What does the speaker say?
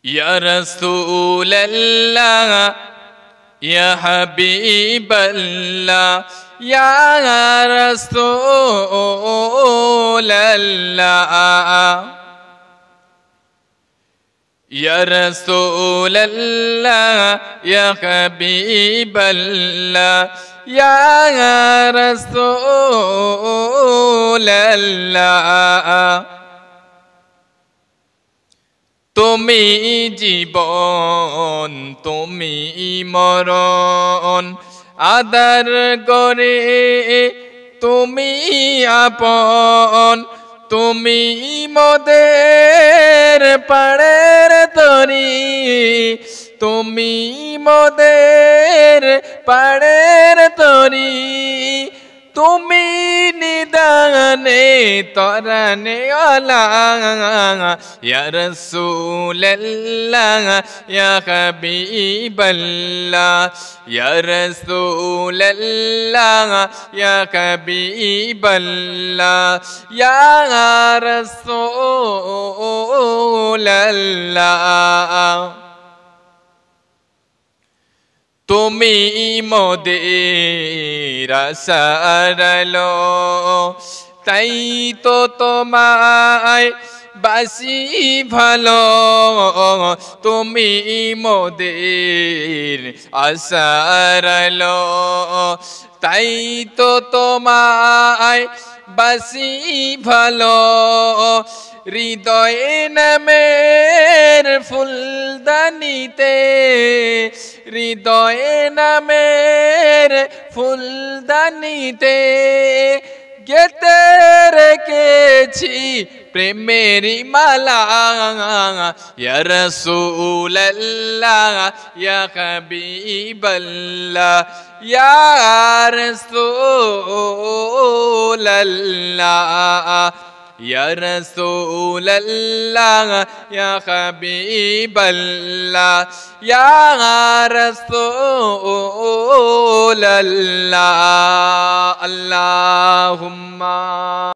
Ya Rasulallah, Ya Habiballah, Ya Rasulallah. Ya Rasulallah, Ya Habiballah, Ya Rasulallah. তুমি জীবন তুমি মরণ আদার করে তুমি আপন তুমি মোদের পাড়ের তরি তুমি মোদের পাড়ের তরি তুমি নিদানে তরানে আলা ইয়া রাসূলুল্লাহ ইয়া হাবিবাল্লাহ ইয়া রাসূলুল্লাহ ইয়া হাবিবাল্লাহ ইয়া রাসূলুল্লাহ। তুমি মোদের আশার আলো তাই তো তোমায় বাসি ভালো তুমি মোদের আশার আলো তাই তো তোমায় বাসি ভালো হৃদয়ে নামের ফুলদানিতে হৃদয়ে নামের ফুলদানিতে গেতে রেখেছি প্রেমেরি মালা ইয়া রাসূলুল্লাহ ইয়া হাবিবাল্লাহ ইয়া রাসূলুল্লাহ Ya Rasulallah, Ya Habiballah, Ya Rasulallah, Allahumma